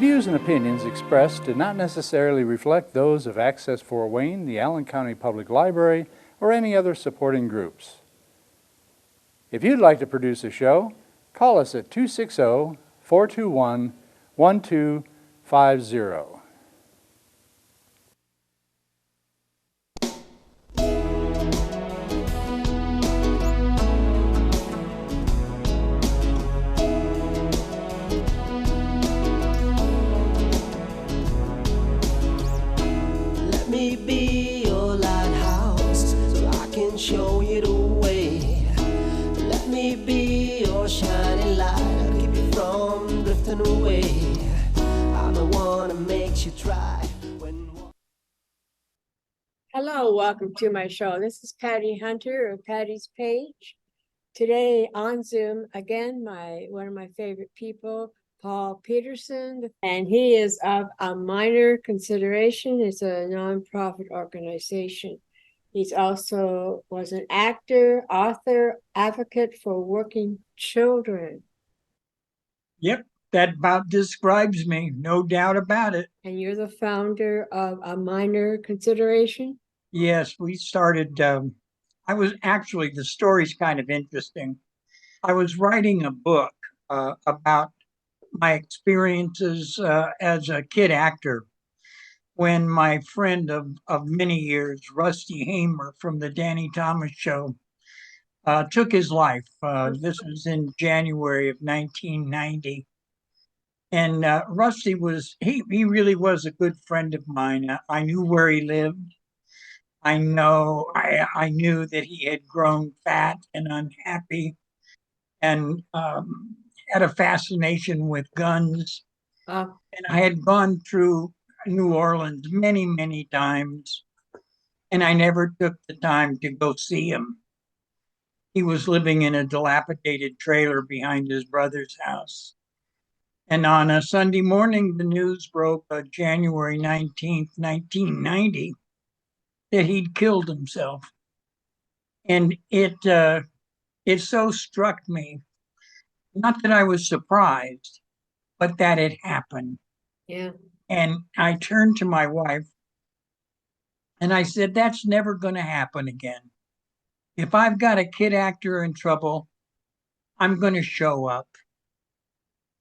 views and opinions expressed do not necessarily reflect those of Access Fort Wayne, the Allen County Public Library, or any other supporting groups. If you'd like to produce a show, call us at 260-421-1250. Let me be your lighthouse so I can show you the way. Let me be your shining light, I'll keep you from drifting away. I'm the one that makes you try when... Hello, welcome to my show. This is Patty Hunter of Patty's Page. Today on Zoom, again, one of my favorite people, Paul Petersen, and he is of A Minor Consideration. It's a nonprofit organization. He's also was an actor, author, advocate for working children. Yep, that about describes me, no doubt about it. And you're the founder of A Minor Consideration? Yes, we started, I was actually, the story's kind of interesting. I was writing a book about my experiences as a kid actor when my friend of many years, Rusty Hamer from the Danny Thomas Show, took his life. This was in January of 1990. And Rusty he really was a good friend of mine. I knew where he lived. I knew that he had grown fat and unhappy and had a fascination with guns. And I had gone through New Orleans many, many times, and I never took the time to go see him. He was living in a dilapidated trailer behind his brother's house. And on a Sunday morning, the news broke January 19th, 1990, that he'd killed himself. And it so struck me, not that I was surprised, but that it happened. Yeah. And I turned to my wife and I said, that's never going to happen again. If I've got a kid actor in trouble, I'm going to show up.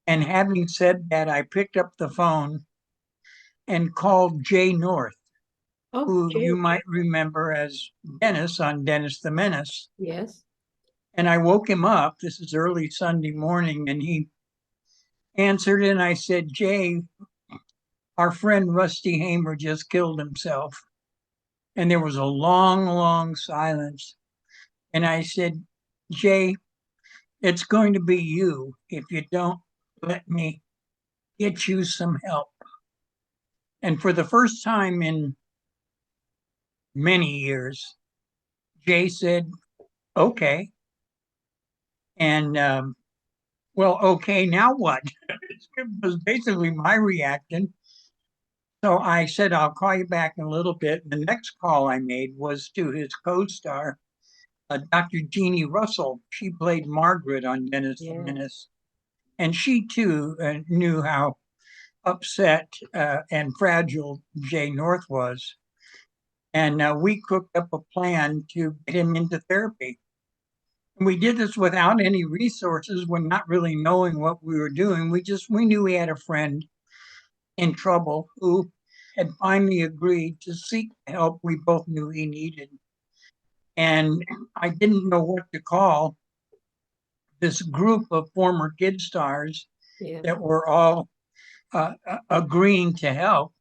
And having said that, I picked up the phone and called Jay North, who you might remember as Dennis on Dennis the Menace. Yes. And I woke him up. This is early Sunday morning, and he answered, and I said, Jay, our friend Rusty Hamer just killed himself. And there was a long, long silence. And I said, Jay, it's going to be you if you don't let me get you some help. And for the first time in many years, Jay said, okay. And well, okay, now what? It was basically my reaction. So I said, I'll call you back in a little bit. The next call I made was to his co-star, Dr. Jeannie Russell. She played Margaret on Dennis the Menace. And she too knew how upset and fragile Jay North was. And we cooked up a plan to get him into therapy. And we did this without any resources, when not really knowing what we were doing. We knew we had a friend in trouble who had finally agreed to seek the help we both knew he needed. And I didn't know what to call this group of former kid stars that were all agreeing to help.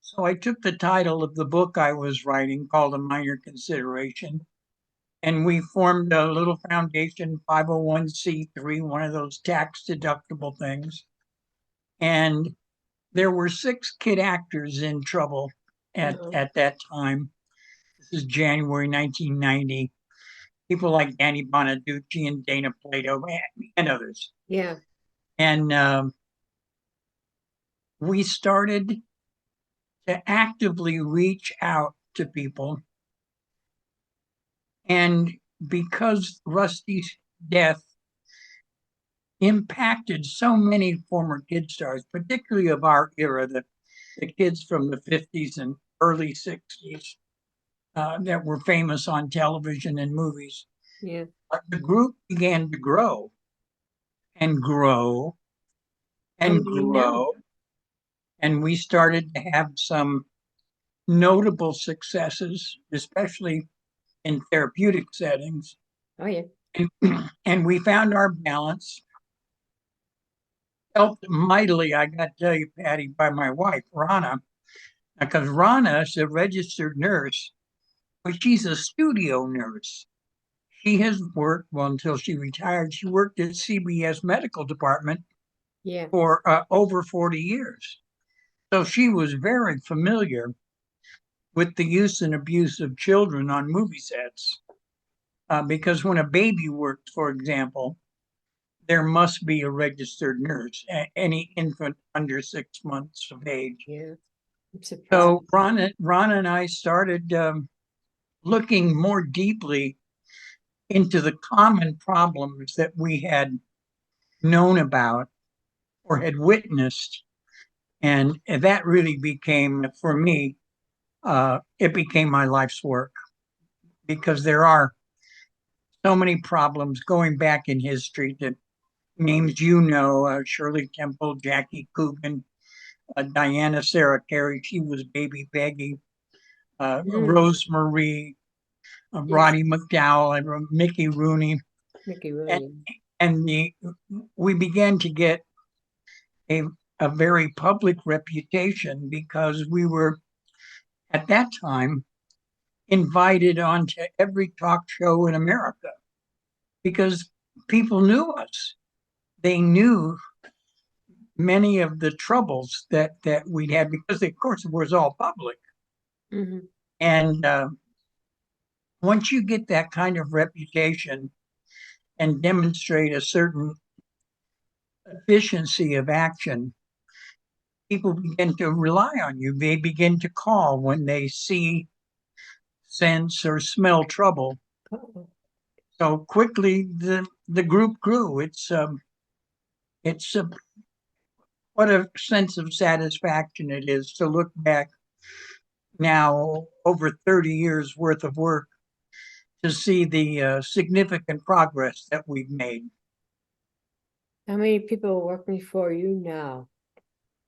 So I took the title of the book I was writing, called A Minor Consideration, and we formed a little foundation, 501c3, one of those tax-deductible things. And there were 6 kid actors in trouble at that time. This is January 1990. People like Danny Bonaducci and Dana Plato and others. Yeah. And we started to actively reach out to people. And because Rusty's death impacted so many former kid stars, particularly of our era, the kids from the 50s and early 60s that were famous on television and movies. Yeah. The group began to grow and grow How and many now? grow. And we started to have some notable successes, especially in therapeutic settings. Oh, yeah. And we found our balance. Helped mightily, I got to tell you, Patty, by my wife, Rana, because Rana is a registered nurse, but she's a studio nurse. She has worked, well, until she retired, she worked at CBS Medical Department Yeah. for over 40 years. So she was very familiar with the use and abuse of children on movie sets. Because when a baby works, for example, there must be a registered nurse, any infant under 6 months of age. Yeah. I'm surprised. So Ron and I started looking more deeply into the common problems that we had known about or had witnessed. And that really became, for me, it became my life's work because there are so many problems going back in history that names Shirley Temple, Jackie Coogan, Diana Sarah Carey, she was Baby Peggy, Rose Marie, Yes. Roddy McDowell, and Mickey Rooney. Mickey And, Williams. and we began to get a, a very public reputation because we were, at that time, invited onto every talk show in America because people knew us. They knew many of the troubles that we'd had because, of course, it was all public. Mm-hmm. And once you get that kind of reputation and demonstrate a certain efficiency of action, people begin to rely on you. They begin to call when they see, sense, or smell trouble. Uh-oh. So quickly, the group grew. It's what a sense of satisfaction it is to look back now over 30 years worth of work to see the significant progress that we've made. How many people are working for you now?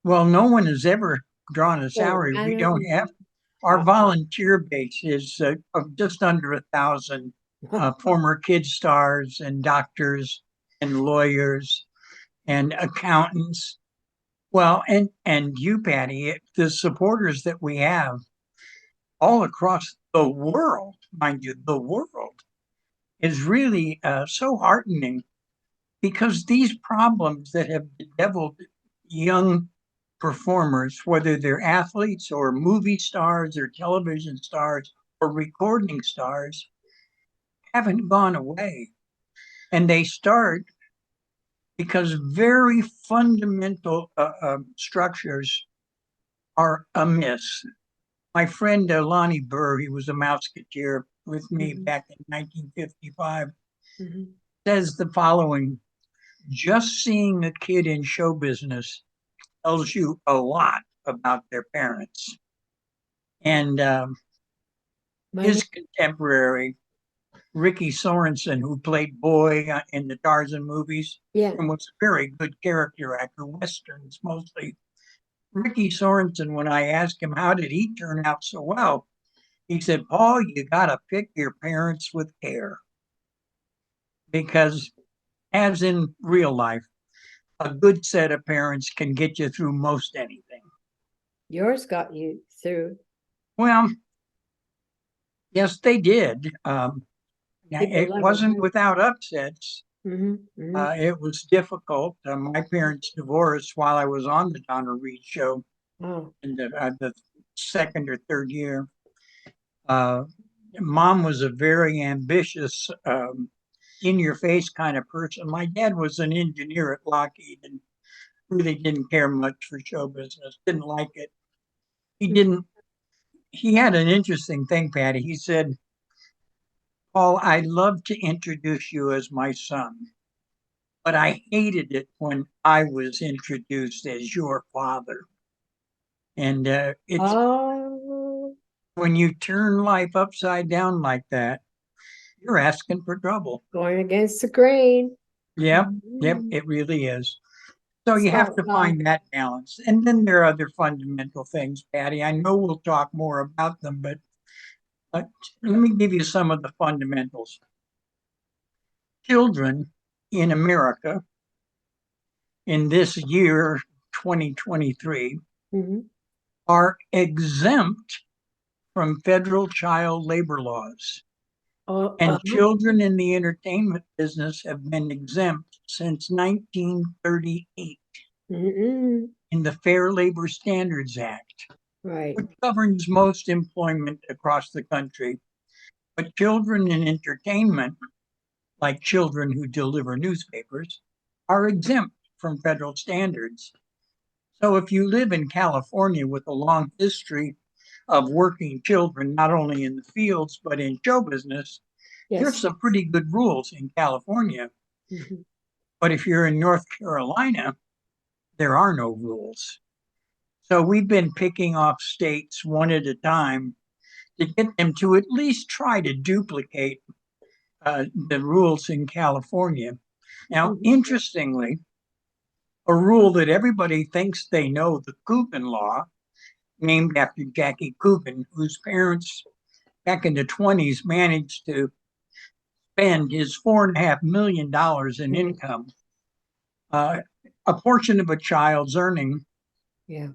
Well, no one has ever drawn a Oh, salary. I We know. don't have. Our volunteer base is of just under 1,000 former kid stars and doctors and lawyers and accountants. Well, and you, Patty, the supporters that we have all across the world, mind you, the world is really so heartening because these problems that have bedeviled young performers, whether they're athletes or movie stars or television stars or recording stars, haven't gone away. And they start because very fundamental structures are amiss. My friend Lonnie Burr, he was a Mouseketeer with me back in 1955, says the following: just seeing a kid in show business tells you a lot about their parents. And his contemporary, Ricky Sorensen, who played Boy in the Tarzan movies, Yeah. and was a very good character actor, Westerns mostly. Ricky Sorensen, when I asked him how did he turn out so well, he said, Paul, you got to pick your parents with care. Because, as in real life, a good set of parents can get you through most anything. Yours got you through. Well, yes, they did. It wasn't without upsets. It was difficult. My parents divorced while I was on the Donna Reed show in the second or third year. Mom was a very ambitious, in-your-face kind of person. My dad was an engineer at Lockheed and really didn't care much for show business, didn't like it. He had an interesting thing, Patty. He said, Paul, I'd love to introduce you as my son, but I hated it when I was introduced as your father. And it's Oh, when you turn life upside down like that, you're asking for trouble. going against the grain. Yep, yep, Mhm. it really is. So you have So, to find that balance. And then there are other fundamental things, Patty. I know we'll talk more about them, but let me give you some of the fundamentals. Children in America in this year, 2023, mhm. are exempt from federal child labor laws. Oh, And children in the entertainment business have been exempt since 1938 mm-mm. in the Fair Labor Standards Act, Right. which governs most employment across the country. But children in entertainment, like children who deliver newspapers, are exempt from federal standards. So if you live in California with a long history of working children, not only in the fields, but in show business, there's Yes. some pretty good rules in California. Mhm. But if you're in North Carolina, there are no rules. So we've been picking off states one at a time to get them to at least try to duplicate the rules in California. Now, Mhm. interestingly, a rule that everybody thinks they know, the Coogan Law, named after Jackie Coogan, whose parents back in the 20s managed to spend his $4.5 million in Mhm. income, uh, a portion of a child's earning Yeah.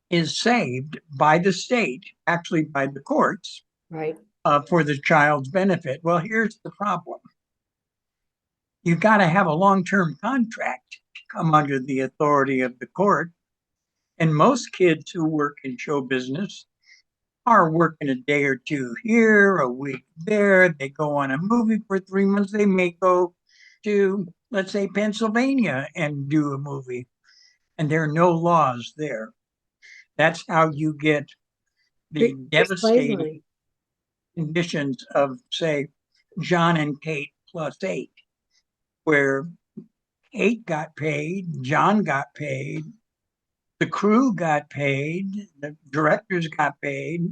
is saved by the state, actually by the courts, Right. for the child's benefit. Well, here's the problem. You've got to have a long-term contract to come under the authority of the court. And most kids who work in show business are working a day or two here, a week there. They go on a movie for 3 months. They may go to, let's say, Pennsylvania and do a movie. And there are no laws there. That's how you get the devastating Slavery. conditions of, say, John and Kate plus eight, where Kate got paid, John got paid, the crew got paid, the directors got paid,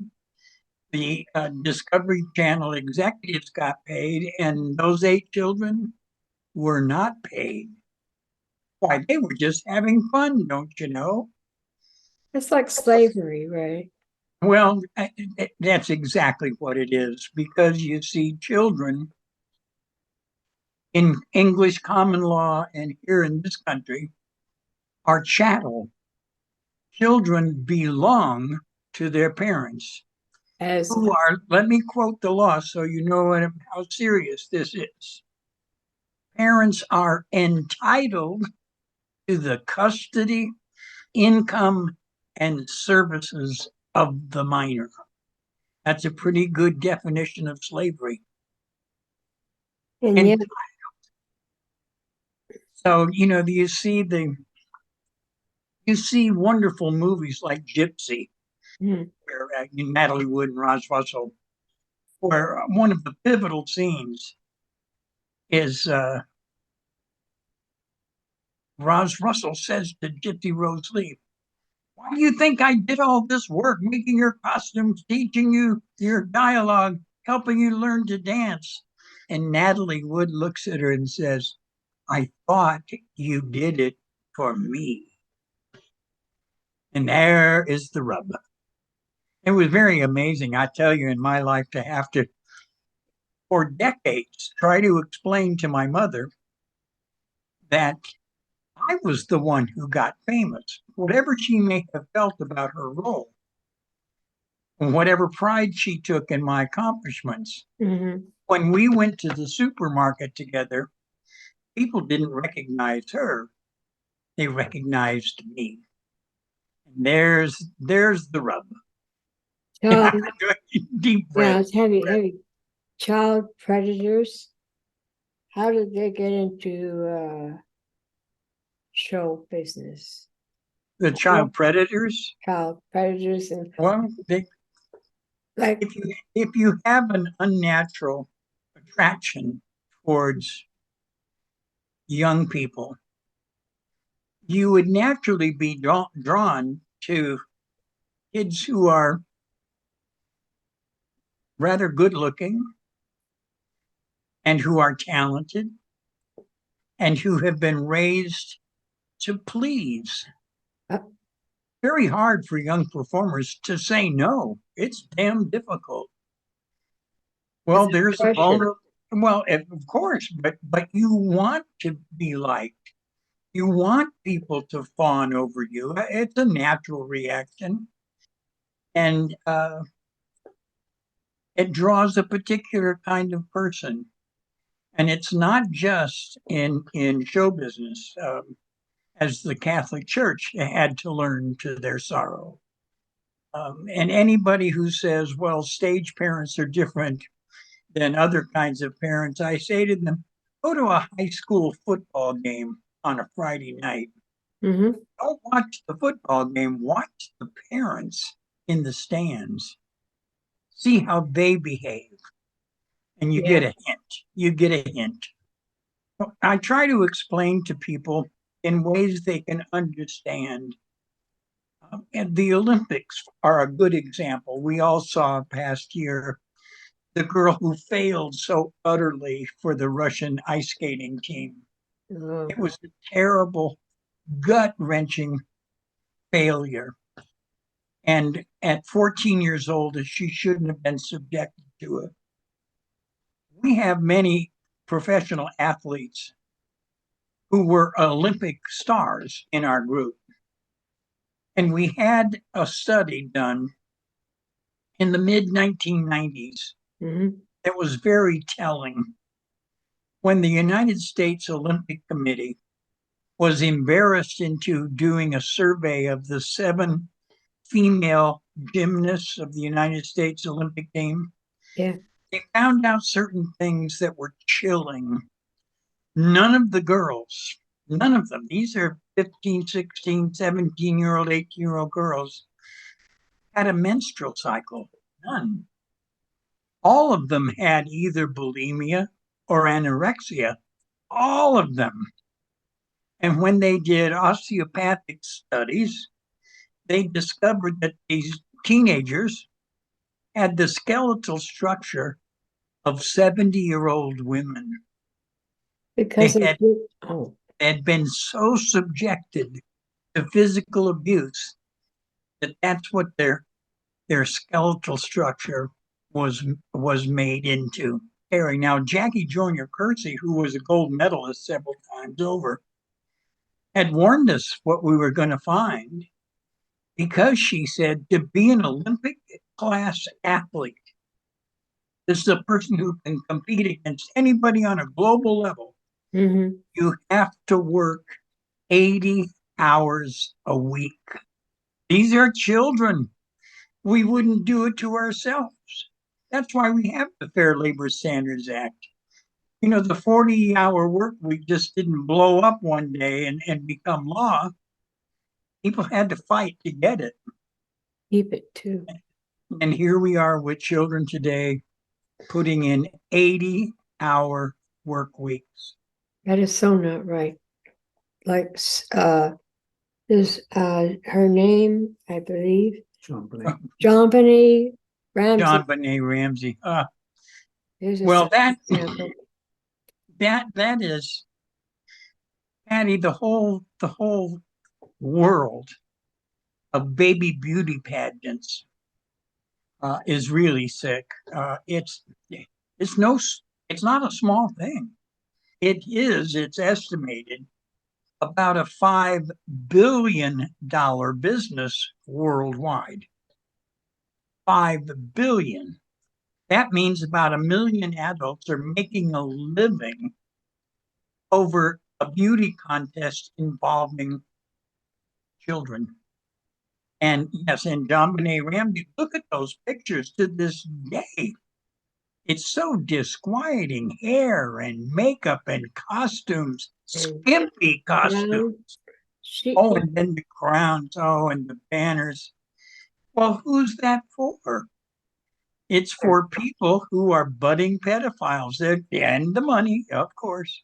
the Discovery Channel executives got paid, and those 8 children were not paid. Why, they were just having fun, don't you know? It's like slavery, right? Well, that's exactly what it is, because you see, children in English common law and here in this country are chattel. Children belong to their parents, As who are, let me quote the law so you know how serious this is. Parents are entitled to the custody, income, and services of the minor. That's a pretty good definition of slavery. and And yet, so, you see wonderful movies like Gypsy, mm, where Natalie Wood and Roz Russell, where one of the pivotal scenes is Roz Russell says to Gypsy Rose Lee, "Why do you think I did all this work, making your costumes, teaching you your dialogue, helping you learn to dance?" And Natalie Wood looks at her and says, "I thought you did it for me." And there is the rub. It was very amazing, I tell you, in my life to have to, for decades, try to explain to my mother that I was the one who got famous. Whatever she may have felt about her role, and whatever pride she took in my accomplishments, mhm. when we went to the supermarket together, people didn't recognize her. They recognized me. And there's the rub. Child, Deep yeah, breath. it's heavy. Child predators. How did they get into show business? The child predators. Child predators and Well, like, if you have an unnatural attraction towards young people, you would naturally be drawn to kids who are rather good looking and who are talented and who have been raised to please. Uh, Very hard for young performers to say no. It's damn difficult. Well, there's a Pressure. well, of course, but you want to be liked. You want people to fawn over you. It's a natural reaction, and it draws a particular kind of person. And it's not just in show business, as the Catholic Church had to learn to their sorrow. And anybody who says, well, stage parents are different than other kinds of parents, I say to them, go to a high school football game on a Friday night. Mm-hmm. Don't watch the football game, watch the parents in the stands. See how they behave. And you Yeah. get a hint. You get a hint. I try to explain to people in ways they can understand. And the Olympics are a good example. We all saw past year the girl who failed so utterly for the Russian ice skating team. Oh, It was a terrible, gut wrenching failure. And at 14 years old, she shouldn't have been subjected to it. We have many professional athletes who were Olympic stars in our group. And we had a study done in the mid 1990s mm-hmm. that was very telling. When the United States Olympic Committee was embarrassed into doing a survey of the 7 female gymnasts of the United States Olympic team, Yeah. they found out certain things that were chilling. None of the girls, none of them, these are 15, 16, 17-year-old, 18-year-old girls, had a menstrual cycle. None. All of them had either bulimia or anorexia. All of them. And when they did osteopathic studies, they discovered that these teenagers had the skeletal structure of 70-year-old women. Because They they had, did. Oh, had been so subjected to physical abuse that that's what their skeletal structure was made into. Harry. Now, Jackie Joyner Kersey, who was a gold medalist several times over, had warned us what we were going to find because she said to be an Olympic class athlete, this is a person who can compete against anybody on a global level. mm-hmm. You have to work 80 hours a week. These are children. We wouldn't do it to ourselves. That's why we have the Fair Labor Standards Act. You know, the 40-hour work week just didn't blow up one day and become law. People had to fight to get it. Keep it too. And here we are with children today putting in 80-hour work weeks. That is so not right. Like, is her name, I believe, John Benet Ramsey. John Benet Ramsey. There's Well, example. that is, Patty, the whole world of baby beauty pageants is really sick. It's no, it's not a small thing. It's estimated about a $5 billion business worldwide. 5 billion. That means about 1 million adults are making a living over a beauty contest involving children. And yes, and John Benet Ramsey, look at those pictures to this day. It's so disquieting. Hair and makeup and costumes, skimpy costumes. She, Oh, and then the crowns. Oh, and the banners. Well, who's that for? It's for people who are budding pedophiles. And the money, of course.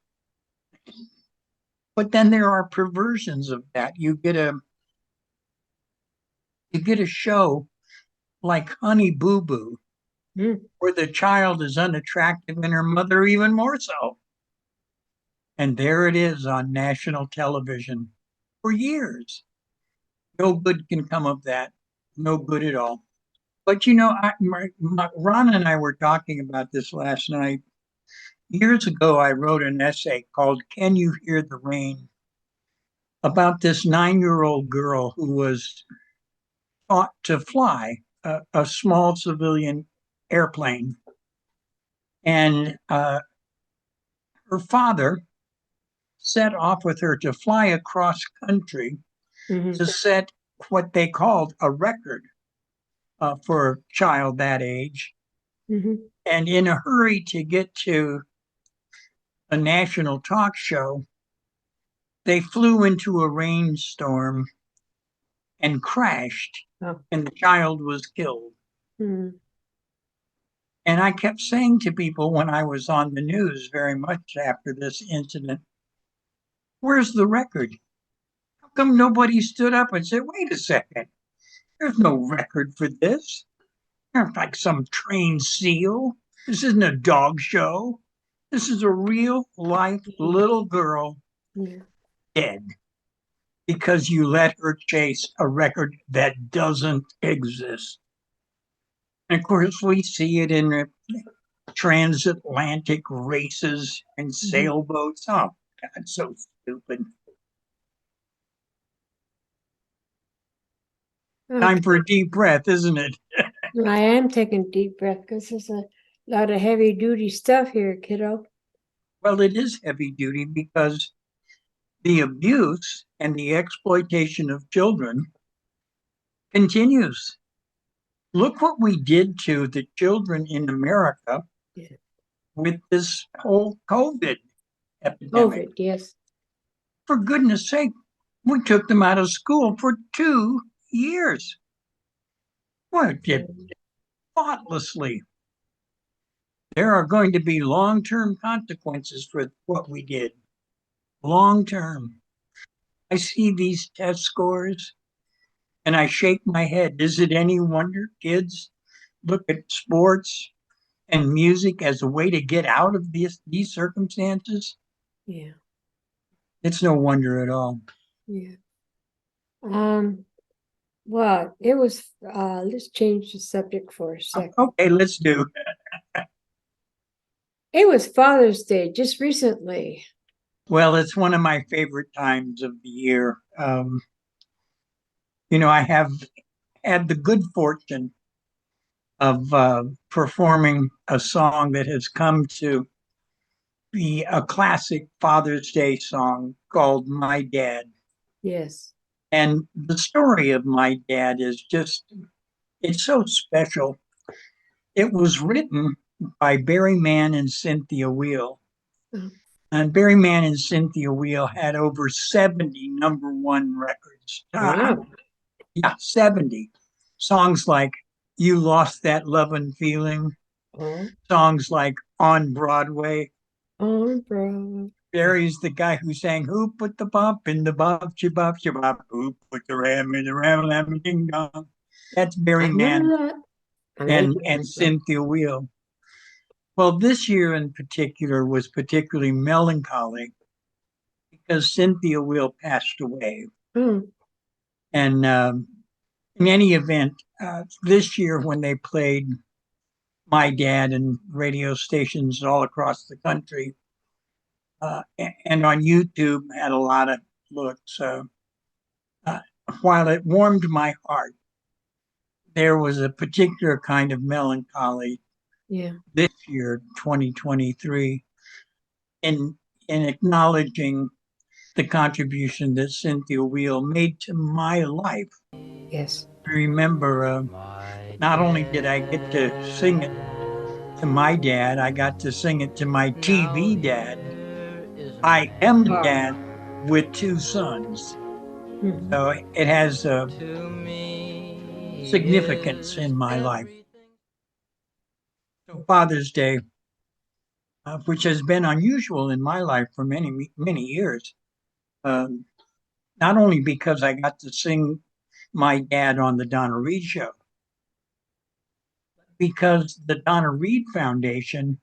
But then there are perversions of that. You get a show like Honey Boo Boo, Mm. where the child is unattractive and her mother even more so. And there it is on national television for years. No good can come of that. No good at all. But Ron and I were talking about this last night. Years ago, I wrote an essay called Can You Hear the Rain? About this 9-year-old girl who was taught to fly a small civilian airplane. And her father set off with her to fly across country Mhm. to set what they called a record for a child that age. Mhm. And in a hurry to get to a national talk show, they flew into a rainstorm and crashed, Oh. and the child was killed. Mm. And I kept saying to people when I was on the news very much after this incident, where's the record? How come nobody stood up and said, wait a second, there's no record for this? You're like some trained seal. This isn't a dog show. This is a real life little girl Yeah. dead because you let her chase a record that doesn't exist. And of course, we see it in the transatlantic races and sailboats. Oh, God, so stupid. Time for Okay. a deep breath, isn't it? I am taking a deep breath because there's a lot of heavy duty stuff here, kiddo. Well, it is heavy duty because the abuse and the exploitation of children continues. Look what we did to the children in America Yeah. with this whole COVID epidemic. COVID, yes. For goodness sake, we took them out of school for 2 years. Well, did thoughtlessly. There are going to be long-term consequences for what we did. Long-term. I see these test scores and I shake my head. Is it any wonder kids look at sports and music as a way to get out of these circumstances? Yeah. It's no wonder at all. Yeah. Um, well, it was let's change the subject for a second. Okay, let's do. It was Father's Day just recently. Well, it's one of my favorite times of the year. I have had the good fortune of performing a song that has come to be a classic Father's Day song called My Dad. Yes. And the story of my dad is it's so special. It was written by Barry Mann and Cynthia Weil. Oh. And Barry Mann and Cynthia Weil had over 70 number one records. Wow. Yeah, 70. Songs like You Lost That Lovin' Feeling, Oh, songs like On Broadway. oh, bro. Barry's the guy who sang Who Put the Bop in the Bop, Chibop, Chibop, Who Put the Ram in the Ram, Lam, Ding Dong. That's I Barry Mann remember that. I and, remember and that song. Cynthia Weil. Well, this year in particular was particularly melancholy because Cynthia Weil passed away. Oh, And in any event, this year when they played My Dad in radio stations all across the country, and on YouTube had a lot of looks. Uh, while it warmed my heart, there was a particular kind of melancholy yeah. this year, 2023, in acknowledging the contribution that Cynthia Weil made to my life. Yes. Remember, not only did I get to sing it to my dad, I got to sing it to my TV dad. I am a Wow. dad with two sons. Mhm. So it has a significance in my life. So Father's Day, which has been unusual in my life for many, many years, Not only because I got to sing my dad on the Donna Reed show, because the Donna Reed Foundation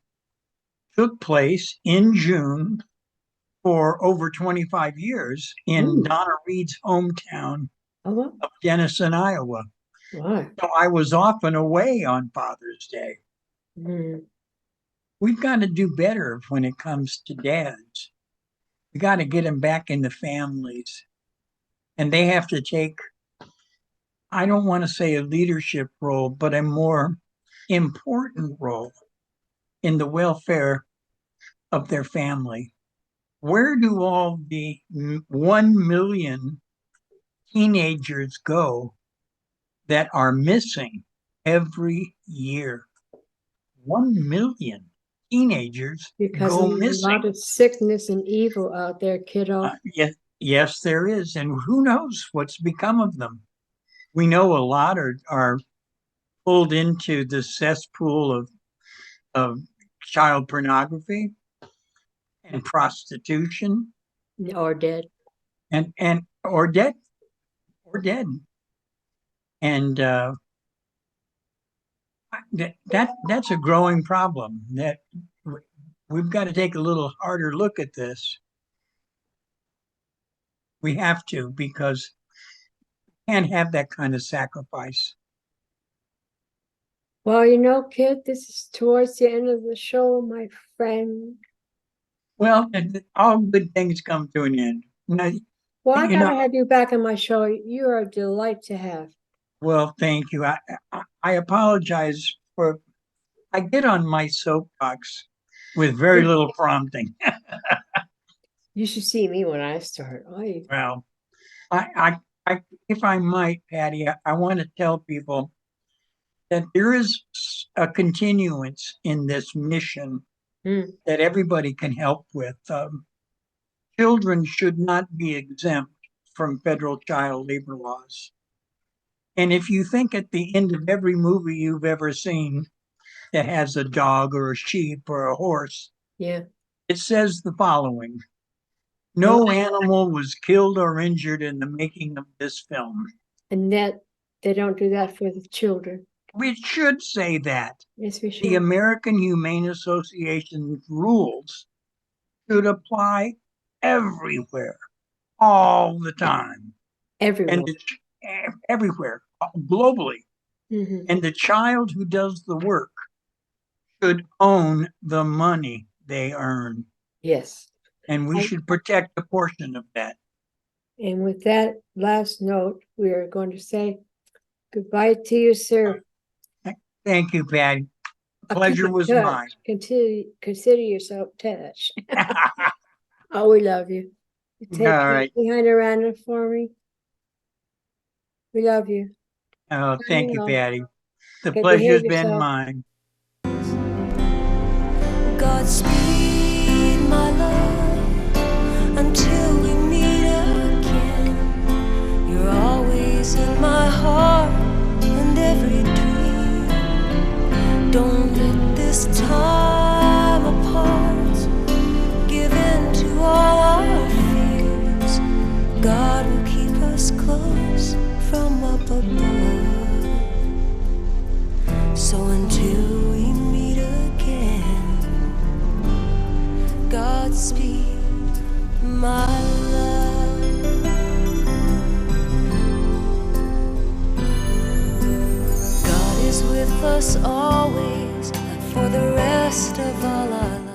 took place in June for over 25 years in Donna Reed's hometown Oh, of Denison, Iowa. wow. So I was often away on Father's Day. Mm. We've got to do better when it comes to dads. We got to get them back in the families. And they have to take, I don't want to say a leadership role, but a more important role in the welfare of their family. Where do all the 1 million teenagers go that are missing every year? 1 million teenagers Because go there's a missing. lot of sickness and evil out there, kiddo. Yes, there is. And who knows what's become of them? We know a lot are pulled into the cesspool of child pornography and prostitution Or dead. and or dead. And that's a growing problem that we've got to take a little harder look at this. We have to, because we can't have that kind of sacrifice. Well, you know, kid, this is towards the end of the show, my friend. Well, all good things come to an end. Now, Well, I you gotta know, have you back on my show. You are a delight to have. well, thank you. I apologize for I get on my soapbox with very little prompting. You should see me when I start. Well, if I might, Patty, I want to tell people that there is a continuance in this mission that everybody can help with. Children should not be exempt from federal child labor laws. And if you think at the end of every movie you've ever seen that has a dog or a sheep or a horse, Yeah. it says the following: no animal was killed or injured in the making of this film. And that they don't do that for the children. We should say that. Yes, we should. The American Humane Association rules should apply everywhere, all the time. Everyone. And everywhere, globally. Mm-hmm. And the child who does the work should own the money they earn. Yes. And we should protect a portion of that. And with that last note, we are going to say goodbye to you, sir. Thank you, Patty. Pleasure was mine. Consider yourself touched. Oh, we love you. Take All right. behind a random for me. We love you. Oh, thank you, Patty. The Okay, pleasure's behave been yourself. mine. Godspeed, my love, until we meet again. You're always in my heart and every dream. Don't let this time apart give in to all our fears. God will keep us close from up above. So until we meet again, Godspeed, my love. God is with us always and for the rest of all our lives.